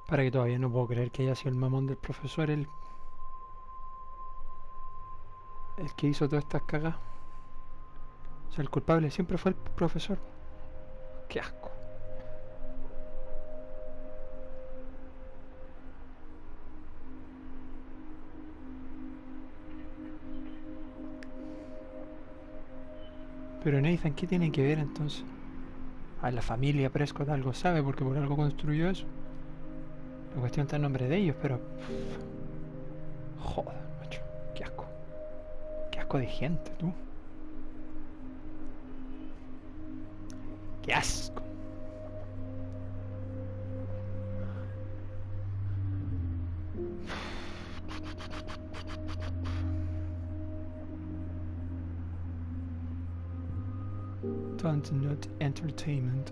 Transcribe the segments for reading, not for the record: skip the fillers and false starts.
Para que todavía no puedo creer que haya sido el mamón del profesor el que hizo todas estas cagas. O sea, el culpable siempre fue el profesor. Qué asco. Pero Nathan, ¿qué tiene que ver entonces? A la familia Prescott algo sabe porque por algo construyó eso. La cuestión está en nombre de ellos, pero... Joder, macho. Qué asco. Qué asco de gente, tú. Qué asco. Don't not entertainment.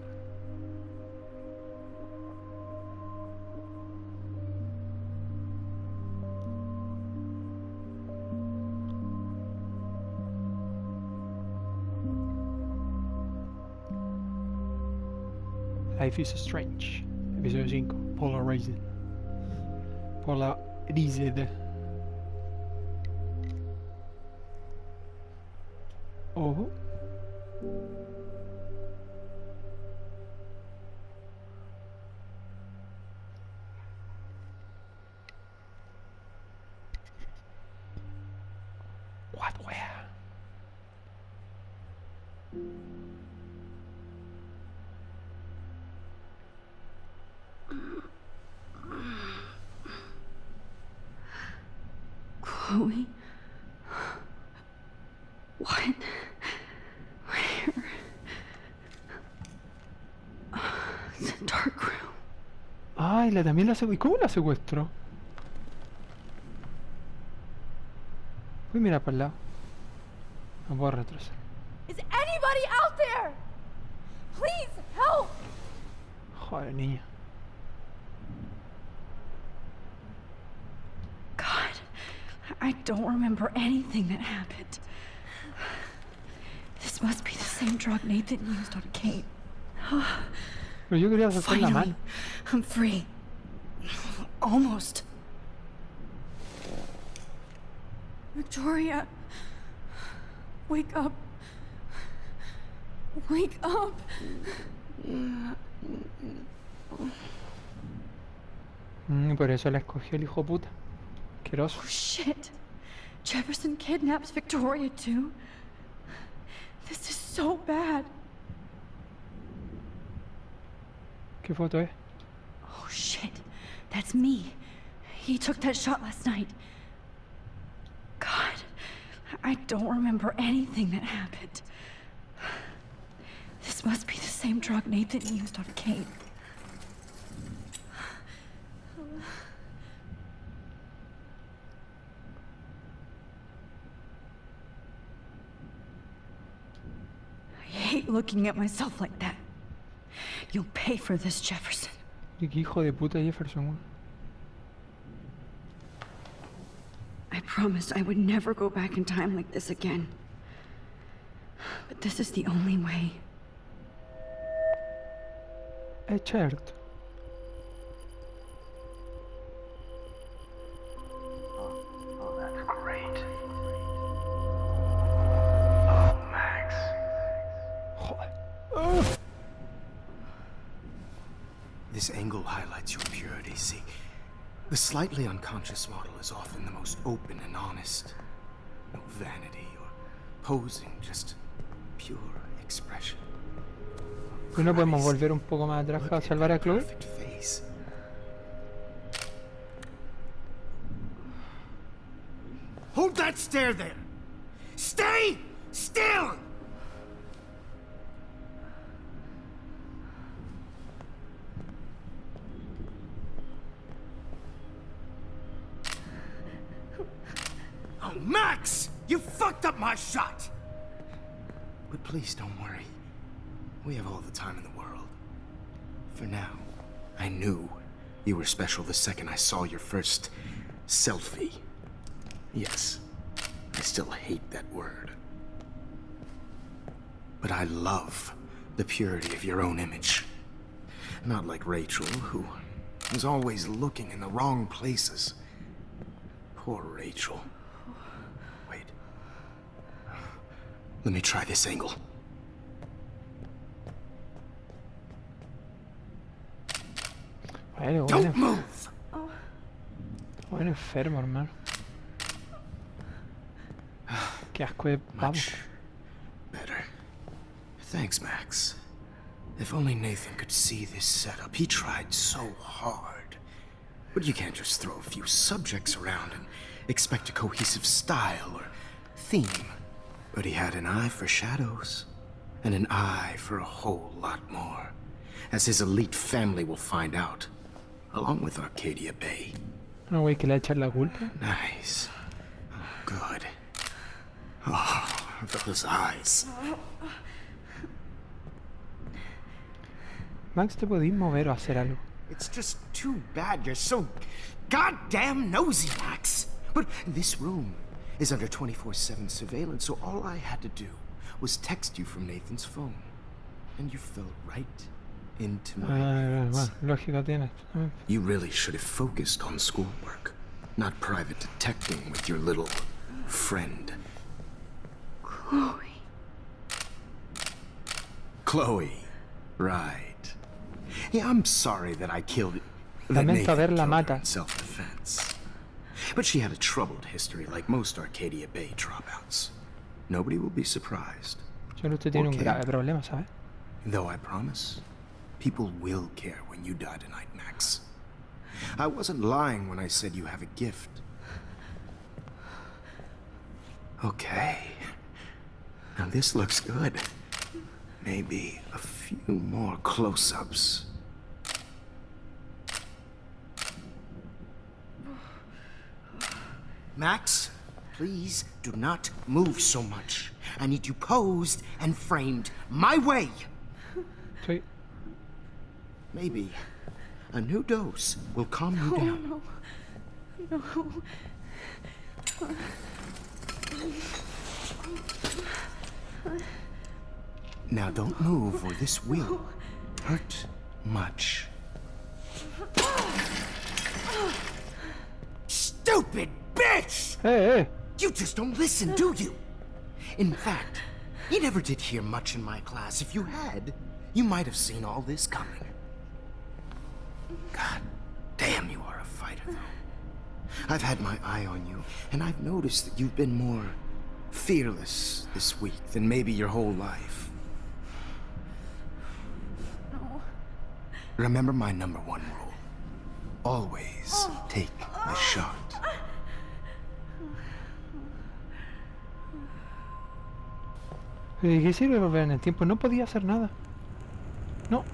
Life is Strange. Episodio 5. Polarized. Polarized. Ojo. What where? Chloe? What? Where? It's a dark room. Ay, también la secuestró. ¿Cómo la secuestró? Voy a mirar para el lado. No puedo retrasar. Is anybody out there? Please help! Joder, niña. God, I don't remember anything that happened. This must be the same drug Nathan used on Kate. Pero yo quería hacer la Finally, mano. I'm free. Almost. Victoria, wake up. Wake up. Por eso la escogió el hijo puta. Asqueroso. Oh shit. Jefferson kidnaps Victoria too. This is so bad. ¿Qué foto es? Oh shit. That's me. He took that shot last night. God, I don't remember anything that happened. This must be the same drug Nathan used on Kate. I hate looking at myself like that. You'll pay for this, Jefferson. ¿Y qué hijo de puta Jefferson, weón? I promised I would never go back in time like this again. But this is the only way. È certo. Oh, that's great. Oh, Max. Joder. This angle highlights your purity, see? The slightly unconscious model is often the most open and honest. No vanity or posing, just pure expression. ¿Pero no podemos volver un poco más atrás para salvar a Chloe? Perfect face. Hold that stare there! Stay still! Oh, Max! You fucked up my shot! But please don't worry. We have all the time in the world. For now, I knew you were special the second I saw your first selfie. Yes, I still hate that word. But I love the purity of your own image. Not like Rachel, who was always looking in the wrong places. Poor Rachel. Wait. Let me try this angle. Bueno, Don't bueno, move! bueno, enfermo, hermano. Qué asco de pavo. Much better. Thanks, Max. If only Nathan could see this setup. He tried so hard. But you can't just throw a few subjects around and expect a cohesive style or theme. But he had an eye for shadows, and an eye for a whole lot more, as his elite family will find out, along with Arcadia Bay. No, güey, que le echan la culpa. Nice. Oh, good. Oh, those eyes. Max, ¿te podís mover o hacer algo? It's just too bad you're so goddamn nosy, Max. But this room is under 24/7 surveillance, so all I had to do was text you from Nathan's phone. And you fell right into my hands. Bueno, lógica tienes. You really should have focused on schoolwork, not private detecting with your little friend. Chloe. Chloe. Right. Yeah, I'm sorry that I killed that Lamento Nathan haberla killed her mata. in self-defense. But she had a troubled history like most Arcadia Bay dropouts. Nobody will be surprised. Solo usted tiene un Okay. grave problema, ¿sabes? Though I promise, people will care when you die tonight, Max. I wasn't lying when I said you have a gift. Okay. Now this looks good. Maybe a few more close-ups. Max, please do not move so much. I need you posed and framed my way. Estoy... Maybe a new dose will calm you down. Now don't move or this will hurt much. Stupid bitch! Hey! You just don't listen, do you? In fact, you never did hear much in my class. If you had, you might have seen all this coming. God damn, you are a fighter, though. I've had my eye on you, and I've noticed that you've been more fearless this week than maybe your whole life. No. Remember my number one rule. Always take the shot. ¿De qué sirve volver en el tiempo? No podía hacer nada. No.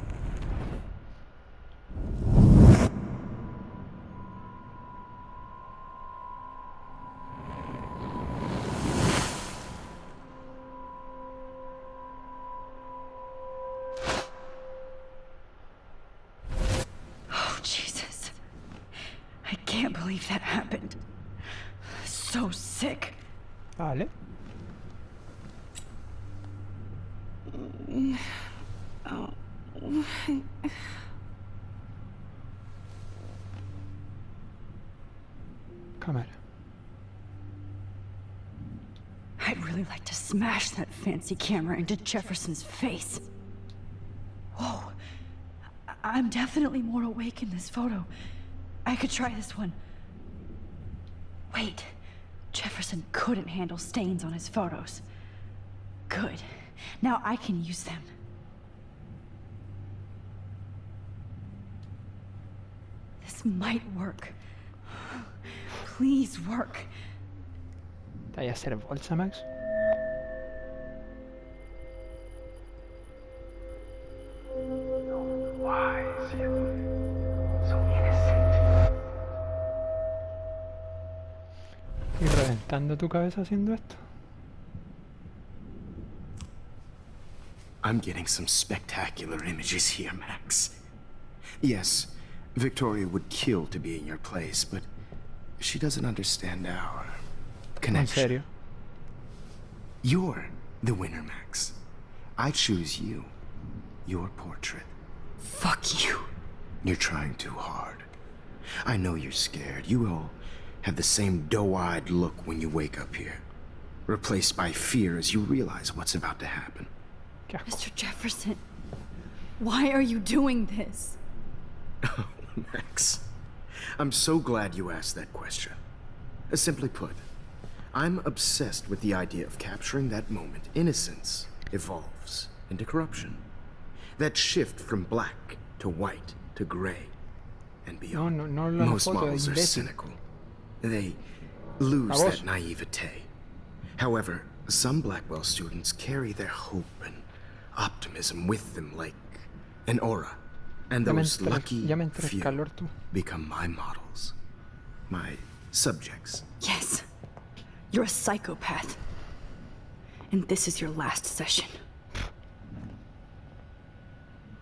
Oh, Jesus. I can't believe that happened. So sick. Vale. Cámara. I'd really like to smash that fancy camera into Jefferson's face. Whoa. I'm definitely more awake in this photo. I could try this one. Wait. Jefferson couldn't handle stains on his photos. Good. Now I can use them. This might work. Please work. ¿Te vaya a hacer bolsa, Max? Wise, yet so innocent. ¿Y reventando tu cabeza haciendo esto? I'm getting some spectacular images here, Max. Yes, Victoria would kill to be in your place, but she doesn't understand our ¿En connection. serio? You're the winner, Max. I choose you. Your portrait. Fuck you. You're trying too hard. I know you're scared. You all have the same doe-eyed look when you wake up here, replaced by fear as you realize what's about to happen. Qué asco. Mr. Jefferson, why are you doing this? Oh, Max. I'm so glad you asked that question. Simply put, I'm obsessed with the idea of capturing that moment innocence evolves into corruption. That shift from black to white to gray and beyond. No la Most foto, models are imbécil. cynical. They lose La that voz. naivete. However, some Blackwell students carry their hope and optimism with them like an aura. And Ya me those lucky ya me entré few calor tú. become my models, my subjects. Yes, you're a psychopath. And this is your last session.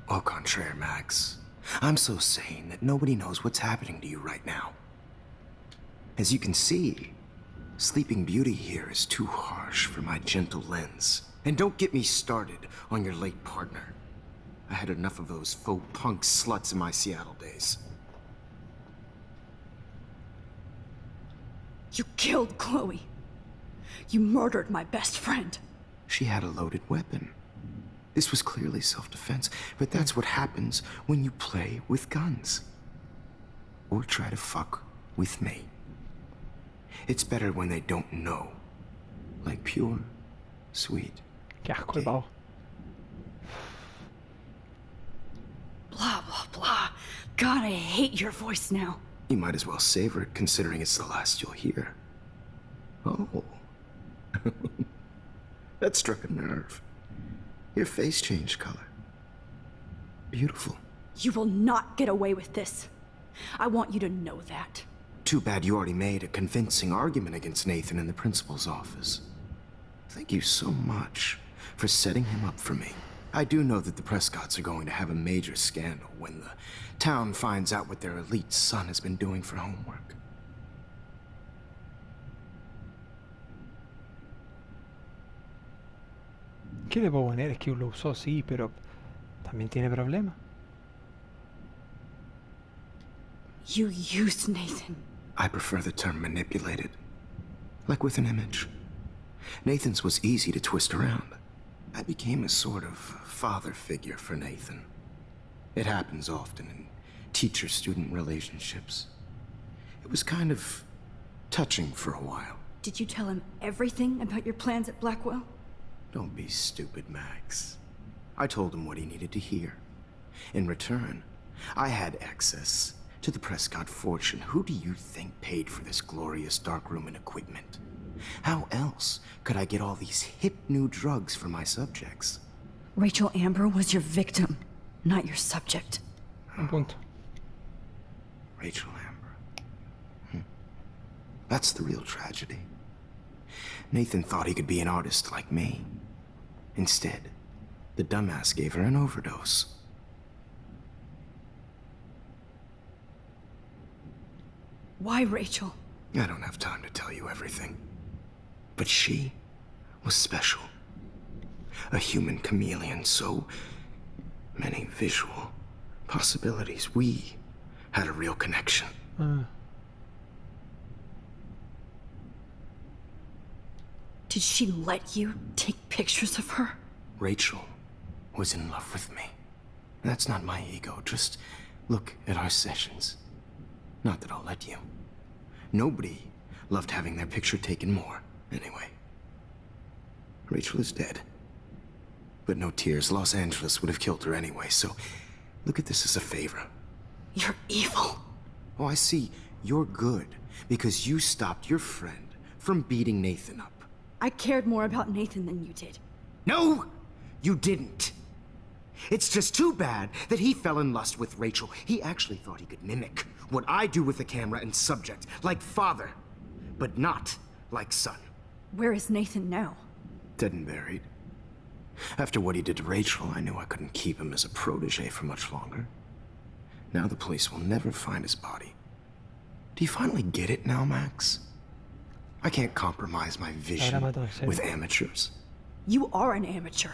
Au contraire, Max. I'm so sane that nobody knows what's happening to you right now. As you can see, Sleeping Beauty here is too harsh for my gentle lens. And don't get me started on your late partner. I had enough of those faux punk sluts in my Seattle days. You killed Chloe. You murdered my best friend. She had a loaded weapon. This was clearly self-defense, but that's what happens when you play with guns. Or try to fuck with me. It's better when they don't know. Like pure, sweet. Qué asco el pavo. Blah, blah, blah. God, I hate your voice now. You might as well savor it, considering it's the last you'll hear. Oh. That struck a nerve. Your face changed color. Beautiful. You will not get away with this. I want you to know that. Too bad you already made a convincing argument against Nathan in the principal's office. Thank you so much for setting him up for me. I do know that the Prescotts are going to have a major scandal when the town finds out what their elite son has been doing for homework. ¿Qué le puedo poner? Es que lo usó, sí, pero también tiene problemas. You used Nathan. I prefer the term manipulated. Like with an image. Nathan's was easy to twist around. I became a sort of father figure for Nathan. It happens often in teacher-student relationships. It was kind of touching for a while. Did you tell him everything about your plans at Blackwell? Don't be stupid, Max. I told him what he needed to hear. In return, I had access to the Prescott fortune. Who do you think paid for this glorious darkroom and equipment? How else could I get all these hip new drugs for my subjects? Rachel Amber was your victim, not your subject. Un punto. Rachel Amber. That's the real tragedy. Nathan thought he could be an artist like me. Instead, the dumbass gave her an overdose. Why Rachel? I don't have time to tell you everything. But she was special. A human chameleon, so many visual possibilities. We had a real connection. Did she let you take pictures of her? Rachel was in love with me. That's not my ego. Just look at our sessions. Not that I'll let you. Nobody loved having their picture taken more. Anyway, Rachel is dead. But no tears. Los Angeles would have killed her anyway, so look at this as a favor. You're evil. Oh, I see. You're good because you stopped your friend from beating Nathan up. I cared more about Nathan than you did. No, you didn't. It's just too bad that he fell in lust with Rachel. He actually thought he could mimic what I do with the camera and subject, like father, but not like son. Where is Nathan now? Dead and buried. After what he did to Rachel, I knew I couldn't keep him as a protege for much longer. Now the police will never find his body. Do you finally get it now, Max? I can't compromise my vision with amateurs. You are an amateur.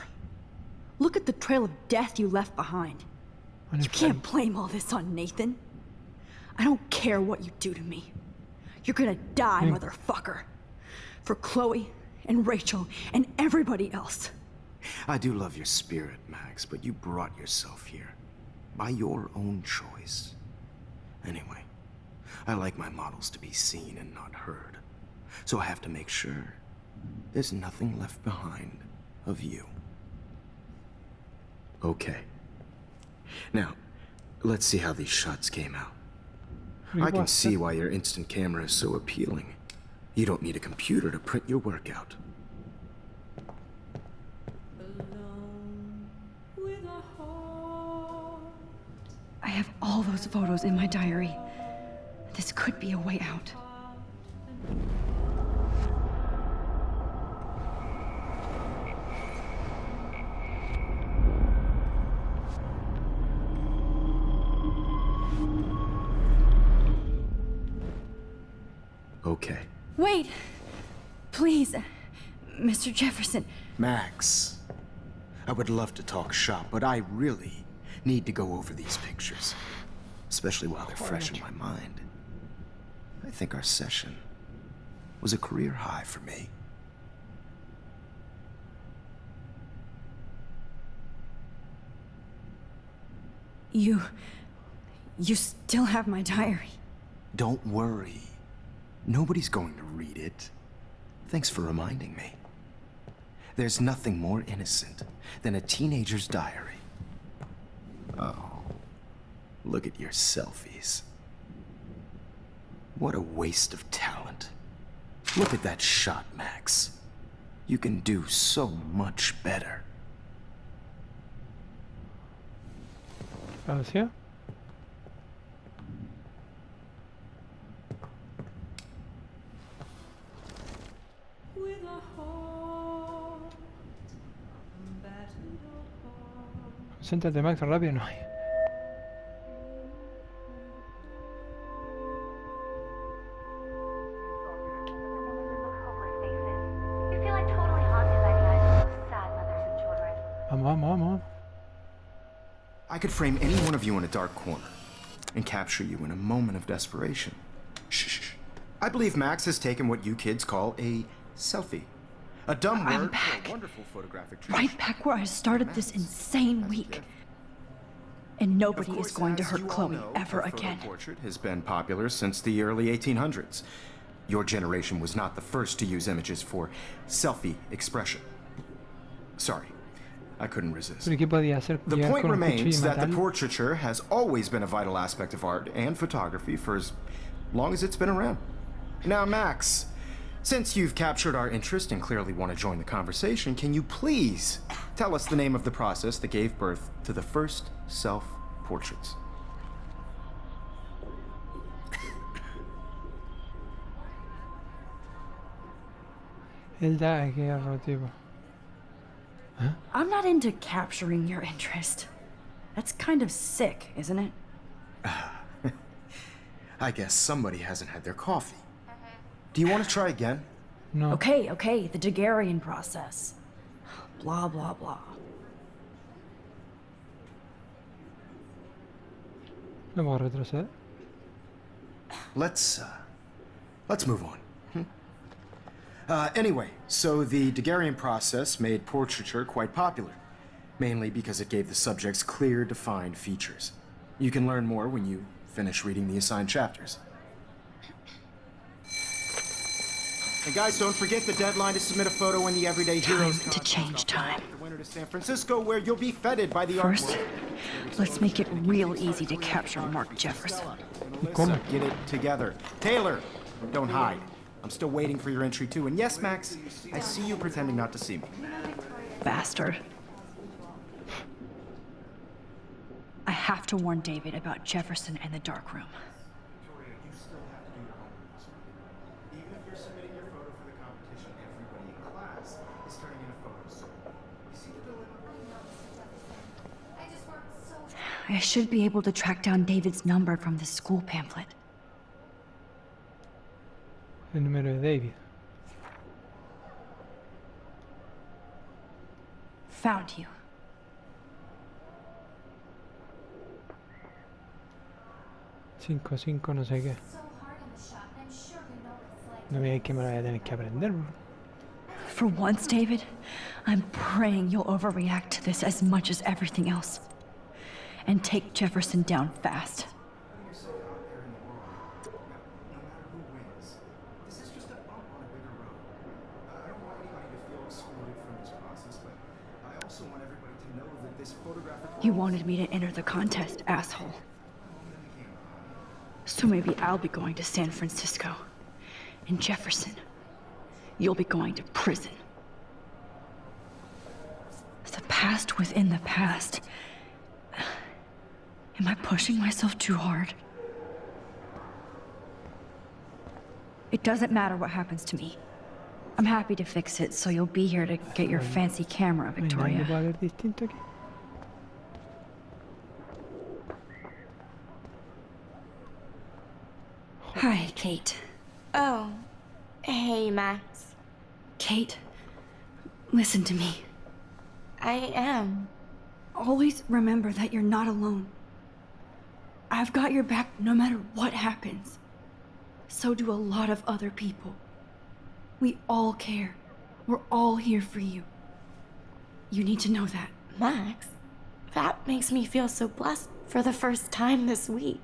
Look at the trail of death you left behind. You can't blame all this on Nathan. I don't care what you do to me. You're gonna die, Hmm. motherfucker. For Chloe and Rachel and everybody else. I do love your spirit, Max, but you brought yourself here. By your own choice. Anyway, I like my models to be seen and not heard. So I have to make sure there's nothing left behind of you. Okay. Now, let's see how these shots came out. I can see why your instant camera is so appealing. You don't need a computer to print your work out. I have all those photos in my diary. This could be a way out. Okay. Wait! Please, Mr. Jefferson. Max, I would love to talk shop, but I really need to go over these pictures. Especially while they're fresh in my mind. I think our session was a career high for me. You still have my diary. Don't worry. Nobody's going to read it. Thanks for reminding me. There's nothing more innocent than a teenager's diary. Oh, look at your selfies. What a waste of talent. Look at that shot, Max. You can do so much better. Gracias. Concéntrate, Max, rápido no hay. You feel like totally haunted by the eyes of those sad mothers and children. Vamos, vamos, vamos. I could frame any one of you in a dark corner and capture you in a moment of desperation. Shh. I believe Max has taken what you kids call a selfie. A dumb I'm word back. for a wonderful photographic tradition. Right back where I started this insane week. And nobody is going to hurt Chloe ever again. Portrait has been popular since the early 1800s. Your generation was not the first to use images for selfie expression. Sorry, I couldn't resist. Pero ¿qué podía hacer? The Llegar point con un cuchillo y remains that the matarlo. portraiture has always been a vital aspect of art and photography for as long as it's been around. Now, Max, since you've captured our interest and clearly want to join the conversation, can you please tell us the name of the process that gave birth to the first self-portraits? El da que agarró, tipo. I'm not into capturing your interest. That's kind of sick, isn't it? I guess somebody hasn't had their coffee. Do you want to try again? No. Okay, the Daguerrean process. Blah, blah, blah. No puedo retroceder. Let's move on. Anyway, so the Daguerrean process made portraiture quite popular, mainly because it gave the subjects clear, defined features. You can learn more when you finish reading the assigned chapters. And guys, don't forget the deadline to submit a photo in the Everyday Heroes Time to change time. The winter to San Francisco, where you'll be feted by the art First, world. let's make it real easy to capture Mark Jefferson. ¿Cómo? Get it together. Taylor, don't hide. I'm still waiting for your entry too. And yes, Max, I see you pretending not to see me. Bastard. I have to warn David about Jefferson and the dark room. Victoria, you still have to do your homework. Even if you're submitting your photo for the competition, everybody in class is turning in a photo. So you see the dilemma? I just worked so I should be able to track down David's number from the school pamphlet. El número de David. Found you. 5 no sé qué. No veáis que me lo voy a tener que aprender, bro. For once, David, I'm praying you'll overreact to this as much as everything else. And take Jefferson down fast. You wanted me to enter the contest, asshole. So maybe I'll be going to San Francisco. And Jefferson, you'll be going to prison. The past within the past. Am I pushing myself too hard? It doesn't matter what happens to me. I'm happy to fix it, so you'll be here to get your fancy camera, No hay nada que pueda Victoria. haber distinto aquí. Hi, Kate. Oh, hey, Max. Kate, listen to me. I am. Always remember that you're not alone. I've got your back no matter what happens. So do a lot of other people. We all care. We're all here for you. You need to know that. Max, that makes me feel so blessed for the first time this week.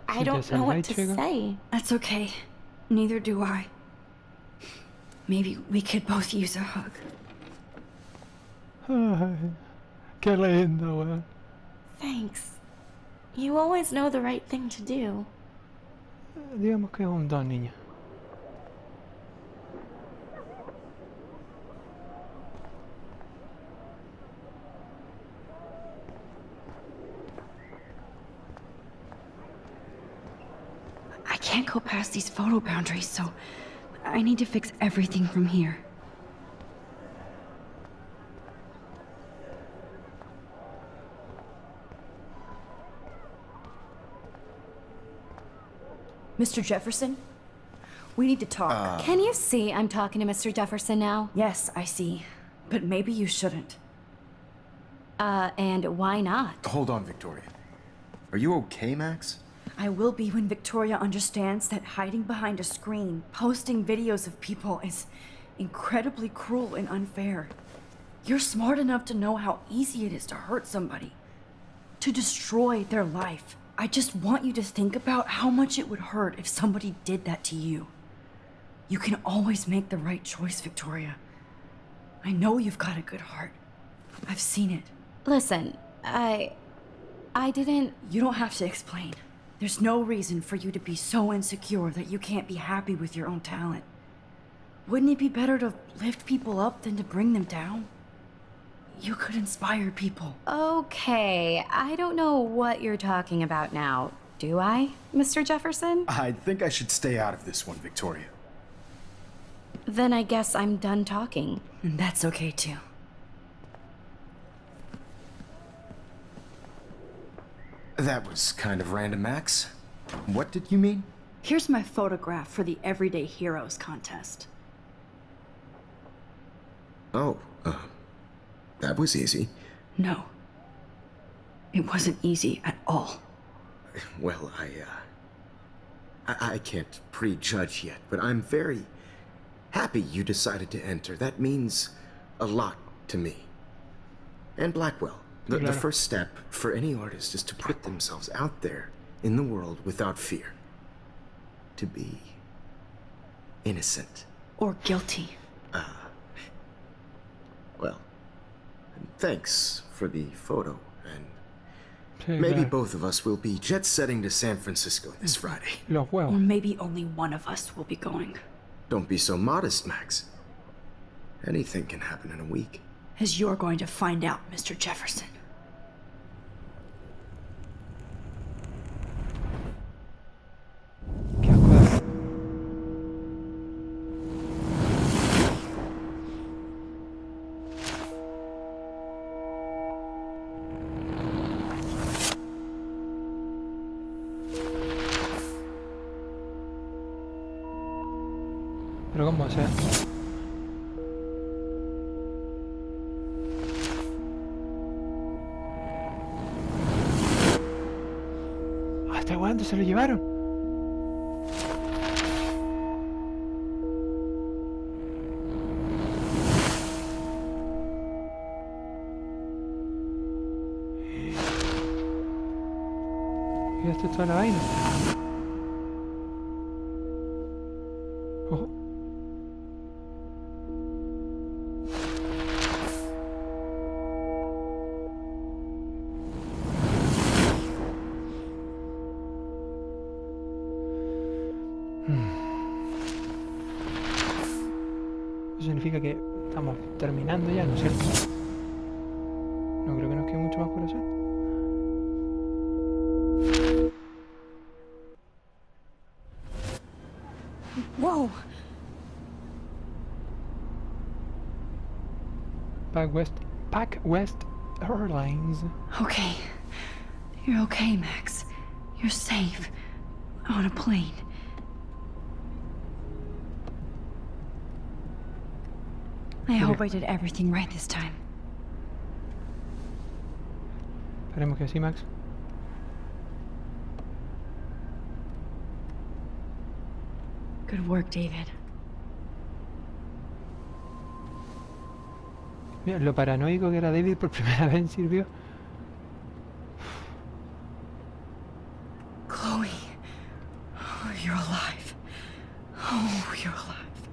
I don't know what to say. That's okay. Neither do I. Maybe we could both use a hug. Ay, qué lindo, weón. Thanks. You always know the right thing to do. Digamos que es un don, niño. I can't go past these photo boundaries, so I need to fix everything from here. Mr. Jefferson? We need to talk. Can you see I'm talking to Mr. Jefferson now? Yes, I see. But maybe you shouldn't. And why not? Hold on, Victoria. Are you okay, Max? I will be when Victoria understands that hiding behind a screen, posting videos of people is incredibly cruel and unfair. You're smart enough to know how easy it is to hurt somebody, to destroy their life. I just want you to think about how much it would hurt if somebody did that to you. You can always make the right choice, Victoria. I know you've got a good heart. I've seen it. Listen, I didn't... You don't have to explain. There's no reason for you to be so insecure that you can't be happy with your own talent. Wouldn't it be better to lift people up than to bring them down? You could inspire people. Okay, I don't know what you're talking about now, do I, Mr. Jefferson? I think I should stay out of this one, Victoria. Then I guess I'm done talking. And that's okay too. That was kind of random, Max. What did you mean? Here's my photograph for the Everyday Heroes contest. Oh, that was easy. No. It wasn't easy at all. Well, I can't prejudge yet, but I'm very happy you decided to enter. That means a lot to me. And Blackwell. The first step for any artist is to put themselves out there in the world without fear. To be innocent. Or guilty. Well, thanks for the photo, and Sí, maybe claro. both of us will be jet-setting to San Francisco this Friday. Los Or huevos. maybe only one of us will be going. Don't be so modest, Max. Anything can happen in a week. As you're going to find out, Mr. Jefferson. Qué asco. Pero cómo, o sea... Ah, este aguanta, se lo llevaron. Y esto es toda la vaina. Ojo. Eso significa que estamos terminando ya, ¿no es cierto? No creo que nos quede mucho más por hacer. Whoa! Pac West Airlines. Okay. You're okay, Max. You're safe. On a plane. I hope I did everything right this time. Esperemos que sí, Max. Good work, David. Mira, lo paranoico que era David por primera vez sirvió. Chloe. Oh, you're alive. Oh, you're alive.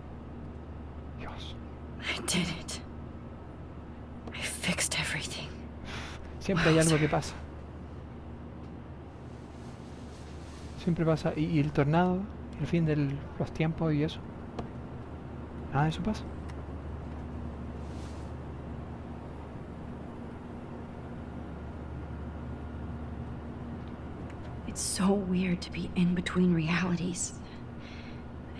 Dios. I did it. I fixed everything. Siempre hay algo que pasa. Siempre pasa. Y el tornado, el fin de los tiempos y eso. Nada de eso pasa. It's so weird to be in between realities.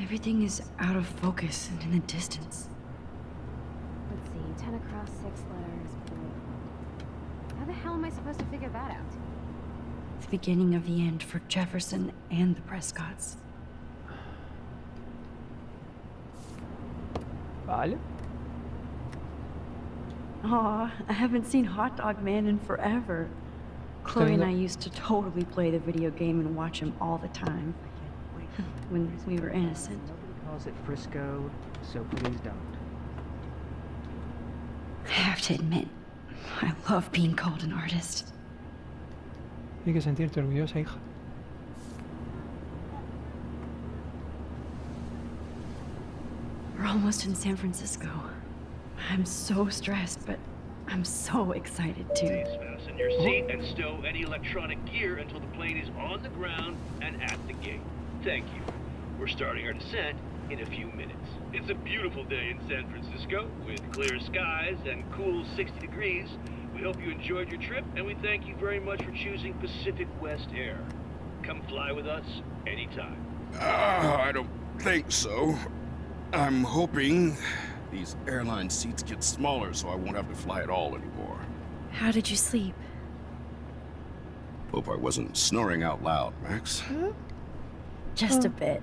Everything is out of focus and in the distance. Let's see, 10 across, 6 letters. How the hell am I supposed to figure that out? The beginning of the end for Jefferson and the Prescotts. Vale. Aw, I haven't seen Hot Dog Man in forever. Chloe and I used to totally play the video game and watch him all the time. When we were innocent. Nobody calls it Frisco, so please don't. I have to admit, I love being called an artist. Tienes que sentirte orgullosa, hija. We're almost in San Francisco. I'm so stressed, but I'm so excited too. Please fasten your seat and stow any electronic gear until the plane is on the ground and at the gate. Thank you. We're starting our descent in a few minutes. It's a beautiful day in San Francisco with clear skies and cool 60 degrees. We hope you enjoyed your trip, and we thank you very much for choosing Pacific West Air. Come fly with us anytime. I don't think so. I'm hoping these airline seats get smaller so I won't have to fly at all anymore. How did you sleep? Hope I wasn't snoring out loud, Max. Just a bit.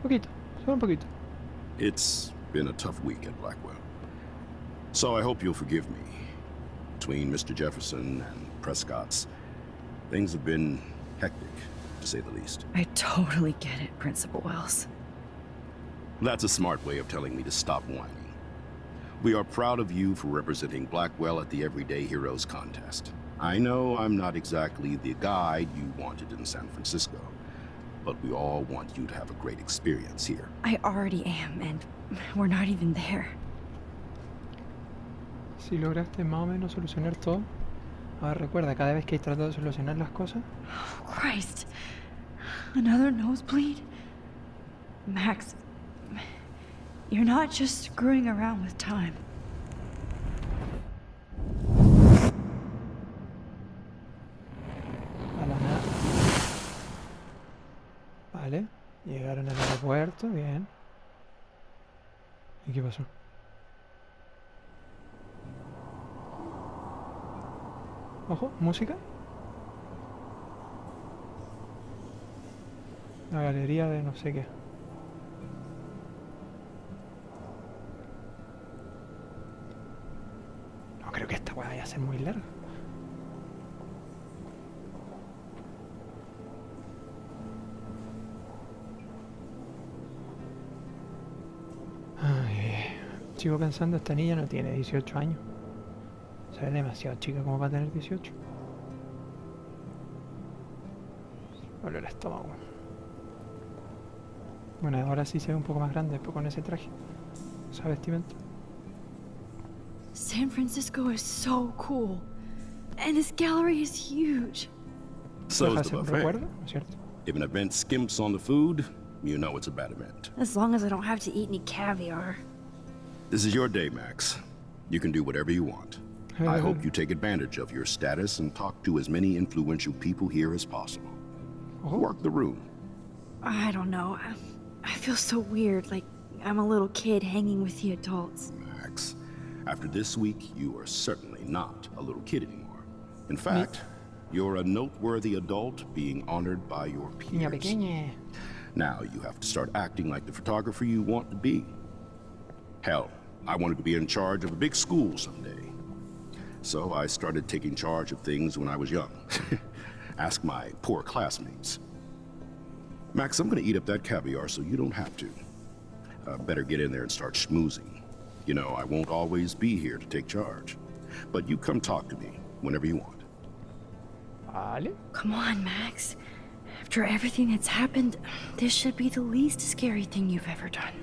Poquito, solo un poquito. It's been a tough week at Blackwell. So I hope you'll forgive me. Between Mr. Jefferson and Prescott's, things have been hectic, to say the least. I totally get it, Principal Wells. That's a smart way of telling me to stop whining. We are proud of you for representing Blackwell at the Everyday Heroes contest. I know I'm not exactly the guide you wanted in San Francisco, but we all want you to have a great experience here. I already am, and we're not even there. Si lograste más o menos solucionar todo. Ahora recuerda, cada vez que hay tratado de solucionar las cosas. Oh, Christ. Another nosebleed? Max, you're not just screwing around with time. A la nada. Vale. Llegaron al aeropuerto, bien. ¿Y qué pasó? Ojo, música. La galería de no sé qué. No creo que esta weá vaya a ser muy larga. Sigo pensando, esta niña no tiene 18 años. O sea, es demasiado chica como para tener 18. Duele el estómago. Bueno, ahora sí se ve un poco más grande después con ese traje. Esa vestimenta. San Francisco is so cool. And this gallery is huge. So's Deja the un buffet. recuerdo, ¿no es cierto? If an event skimps on the food, you know it's a bad event. As long as I don't have to eat any caviar. This is your day, Max. You can do whatever you want. I hope you take advantage of your status and talk to as many influential people here as possible. Work the room. I don't know. I feel so weird, like I'm a little kid hanging with the adults. Max, after this week, you are certainly not a little kid anymore. In fact, you're a noteworthy adult being honored by your Niña peers. pequeña. Now you have to start acting like the photographer you want to be. Hell, I wanted to be in charge of a big school someday. So I started taking charge of things when I was young. Ask my poor classmates. Max, I'm gonna eat up that caviar so you don't have to. Better get in there and start schmoozing. You know, I won't always be here to take charge. But you come talk to me whenever you want. Vale. Come on, Max. After everything that's happened, this should be the least scary thing you've ever done.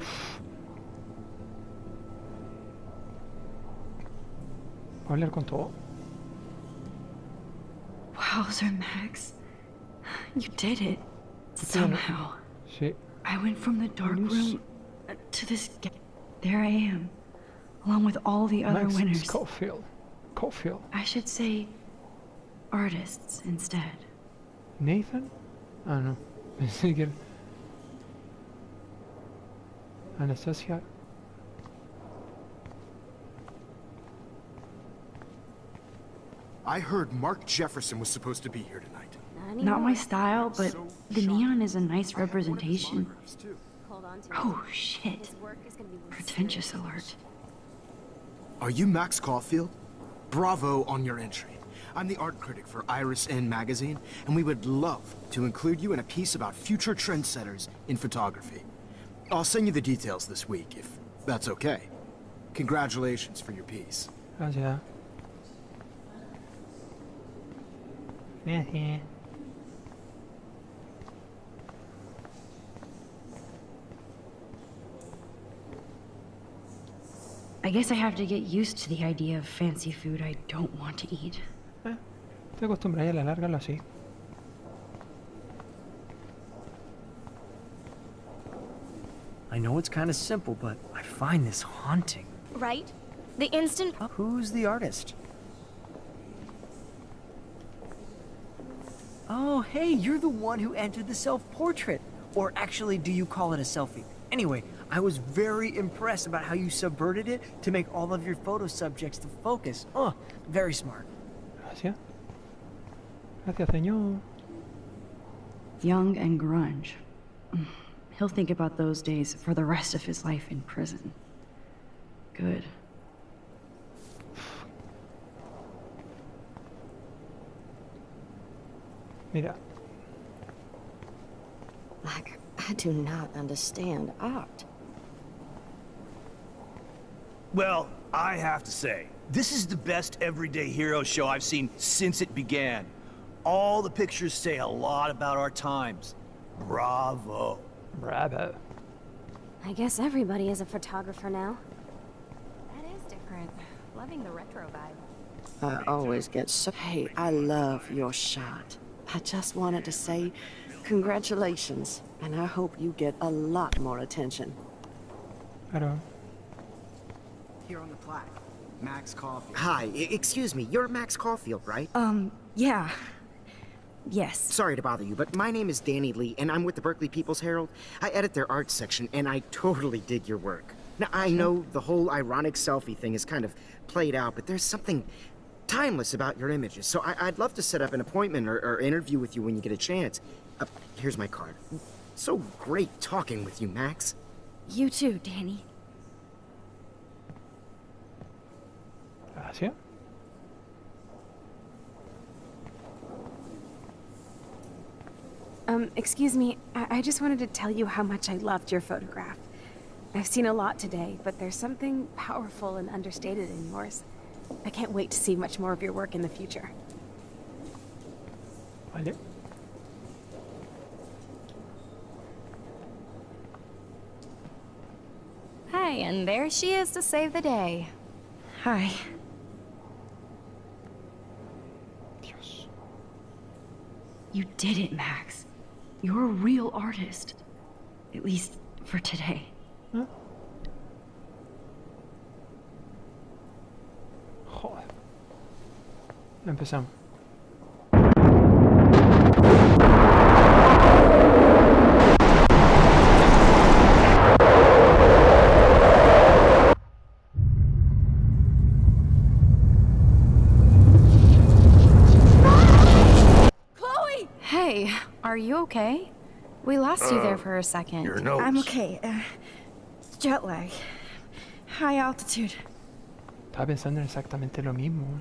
Voy a hablar con todo. Wowzer, Max. You did it. Sí, no. Somehow. Sí. I went from the dark Yes. room to this. There I am, along with all the other Max winners. Schofield. Schofield. I should say artists instead. Nathan? Ah, no. Pensé que era... Anastasia. I heard Mark Jefferson was supposed to be here tonight. Not my style, but the neon is a nice representation. Hold on to Oh shit. His work is gonna be worth Pretentious alert. Are you Max Caulfield? Bravo on your entry. I'm the art critic for Iris N magazine, and we would love to include you in a piece about future trendsetters in photography. I'll send you the details this week, if that's okay. Congratulations for your piece. Gracias. Gracias. I guess I have to get used to the idea of fancy food I don't want to eat. Te acostumbras a la larga lo así. I know it's kind of simple, but I find this haunting. Right? The instant. Who's the artist? Oh, hey, you're the one who entered the self-portrait. Or actually, do you call it a selfie? Anyway, I was very impressed about how you subverted it to make all of your photo subjects the focus. Oh, very smart. Gracias. Gracias, señor. Young and grunge. He'll think about those days for the rest of his life in prison. Good. Mira. Like, I do not understand art. Well, I have to say, this is the best everyday hero show I've seen since it began. All the pictures say a lot about our times. Bravo. Bravo. I guess everybody is a photographer now. That is different. Loving the retro vibe. I always get so... Hey, I love your shot. I just wanted to say congratulations, and I hope you get a lot more attention. Claro. Here on the plaque, Max Caulfield. Hi, excuse me, you're Max Caulfield, right? Yeah. Yes. Sorry to bother you, but my name is Danny Lee, and I'm with the Berkeley People's Herald. I edit their art section, and I totally dig your work. Now, I know the whole ironic selfie thing is kind of played out, but there's something timeless about your images, so I'd love to set up an appointment or interview with you when you get a chance. Here's my card. So great talking with you, Max. You too, Danny. Gracias. Excuse me, I just wanted to tell you how much I loved your photograph. I've seen a lot today, but there's something powerful and understated in yours. I can't wait to see much more of your work in the future. Vale. Hi, and there she is to save the day. Hi. Dios. You did it, Max. You're a real artist. At least for today. ¿Ah? Joder. Empezamos. Chloe! Hey, are you okay? We lost you there for a second. Your nose. I'm okay. Jet lag. High altitude. Estaba pensando en exactamente lo mismo.